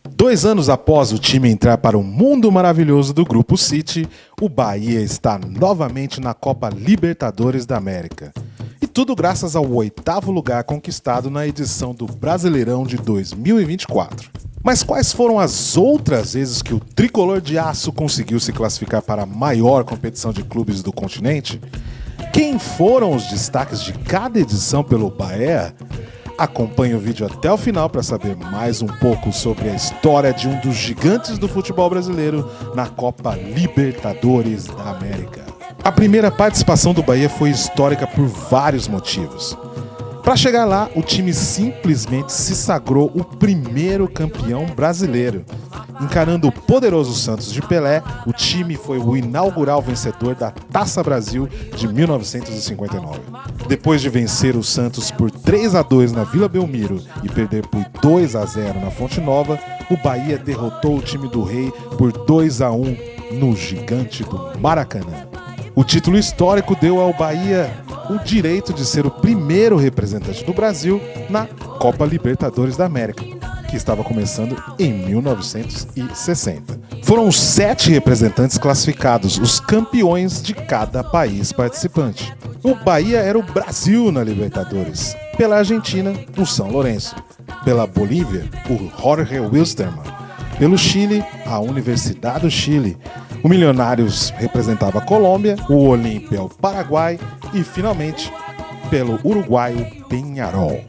2 anos após o time entrar para o mundo maravilhoso do Grupo City, o Bahia está novamente na Copa Libertadores da América. E tudo graças ao 8º lugar conquistado na edição do Brasileirão de 2024. Mas quais foram as outras vezes que o Tricolor de Aço conseguiu se classificar para a maior competição de clubes do continente? Quem foram os destaques de cada edição pelo Bahia? Acompanhe o vídeo até o final para saber mais um pouco sobre a história de um dos gigantes do futebol brasileiro na Copa Libertadores da América. A primeira participação do Bahia foi histórica por vários motivos. Para chegar lá, o time simplesmente se sagrou o primeiro campeão brasileiro. Encarando o poderoso Santos de Pelé, o time foi o inaugural vencedor da Taça Brasil de 1959. Depois de vencer o Santos por 3-2 na Vila Belmiro e perder por 2-0 na Fonte Nova, o Bahia derrotou o time do Rei por 2-1 no gigante do Maracanã. O título histórico deu ao Bahia o direito de ser o primeiro representante do Brasil na Copa Libertadores da América, que estava começando em 1960. Foram 7 representantes classificados, os campeões de cada país participante. O Bahia era o Brasil na Libertadores, pela Argentina, o São Lourenço, pela Bolívia, o Jorge Wilstermann, pelo Chile, a Universidade do Chile. O Milionários representava a Colômbia, o Olímpia o Paraguai e, finalmente, pelo uruguaio Peñarol.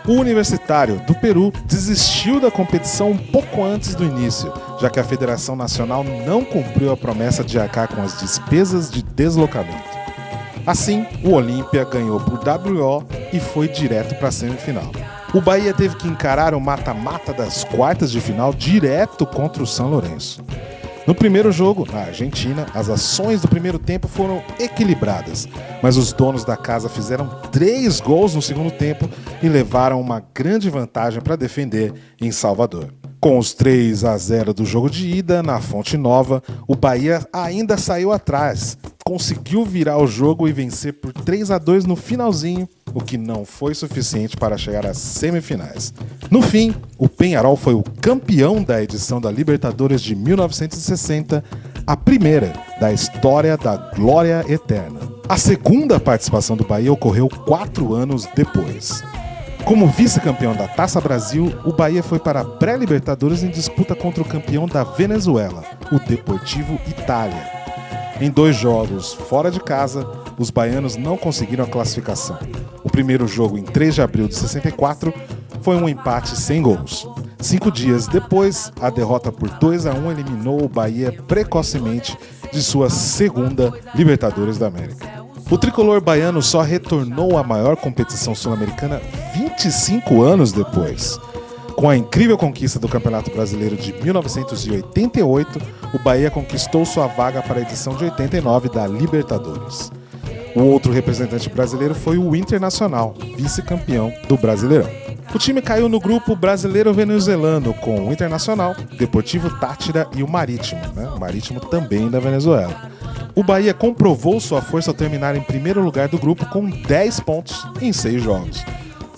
O Universitário do Peru desistiu da competição um pouco antes do início, já que a Federação Nacional não cumpriu a promessa de arcar com as despesas de deslocamento. Assim, o Olímpia ganhou por WO e foi direto para a semifinal. O Bahia teve que encarar o mata-mata das quartas de final direto contra o São Lourenço. No primeiro jogo, na Argentina, as ações do primeiro tempo foram equilibradas, mas os donos da casa fizeram 3 gols no segundo tempo e levaram uma grande vantagem para defender em Salvador. Com os 3-0 do jogo de ida, na Fonte Nova, o Bahia ainda saiu atrás, conseguiu virar o jogo e vencer por 3-2 no finalzinho, o que não foi suficiente para chegar às semifinais. No fim, o Peñarol foi o campeão da edição da Libertadores de 1960, a primeira da história da glória eterna. A segunda participação do Bahia ocorreu 4 anos depois. Como vice-campeão da Taça Brasil, o Bahia foi para a pré-Libertadores em disputa contra o campeão da Venezuela, o Deportivo Itália. Em 2 jogos fora de casa, os baianos não conseguiram a classificação. O primeiro jogo, em 3 de abril de 64, foi um empate sem gols. 5 dias depois, a derrota por 2-1 eliminou o Bahia precocemente de sua segunda Libertadores da América. O tricolor baiano só retornou à maior competição sul-americana 25 anos depois. Com a incrível conquista do Campeonato Brasileiro de 1988, o Bahia conquistou sua vaga para a edição de 89 da Libertadores. O outro representante brasileiro foi o Internacional, vice-campeão do Brasileirão. O time caiu no grupo brasileiro-venezuelano com o Internacional, Deportivo Táchira e o Marítimo, O Marítimo também da Venezuela. O Bahia comprovou sua força ao terminar em primeiro lugar do grupo com 10 pontos em 6 jogos.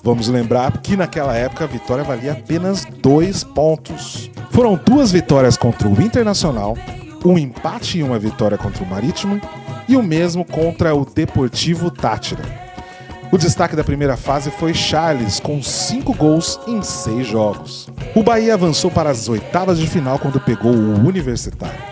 Vamos lembrar que naquela época a vitória valia apenas 2 pontos. Foram 2 vitórias contra o Internacional, um empate e uma vitória contra o Marítimo e o mesmo contra o Deportivo Táchira. O destaque da primeira fase foi Charles, com 5 gols em 6 jogos. O Bahia avançou para as oitavas de final quando pegou o Universitário.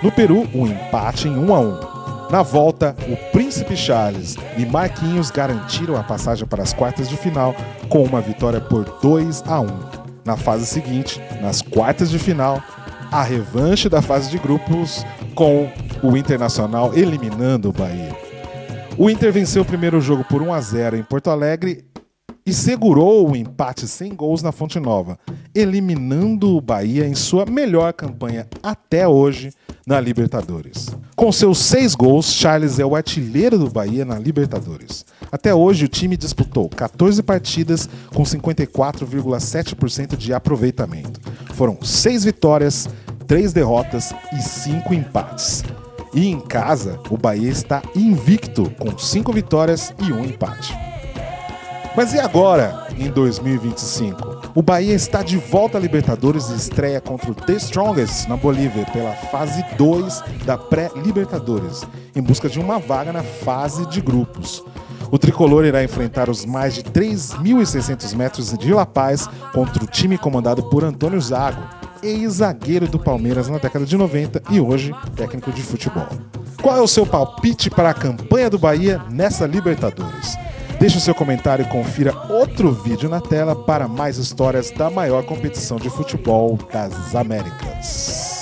No Peru, um empate em 1-1. Na volta, o Príncipe Charles e Marquinhos garantiram a passagem para as quartas de final com uma vitória por 2-1. Na fase seguinte, nas quartas de final, a revanche da fase de grupos com o Internacional eliminando o Bahia. O Inter venceu o primeiro jogo por 1-0 em Porto Alegre e segurou o empate sem gols na Fonte Nova, eliminando o Bahia em sua melhor campanha até hoje na Libertadores. Com seus 6 gols, Charles é o artilheiro do Bahia na Libertadores. Até hoje, o time disputou 14 partidas com 54,7% de aproveitamento. Foram 6 vitórias, 3 derrotas e 5 empates. E em casa, o Bahia está invicto, com 5 vitórias e 1 empate. Mas e agora, em 2025? O Bahia está de volta à Libertadores e estreia contra o The Strongest na Bolívia pela fase 2 da pré-Libertadores, em busca de uma vaga na fase de grupos. O tricolor irá enfrentar os mais de 3.600 metros de La Paz contra o time comandado por Antônio Zago, ex-zagueiro do Palmeiras na década de 90 e hoje técnico de futebol. Qual é o seu palpite para a campanha do Bahia nessa Libertadores? Deixe o seu comentário e confira outro vídeo na tela para mais histórias da maior competição de futebol das Américas.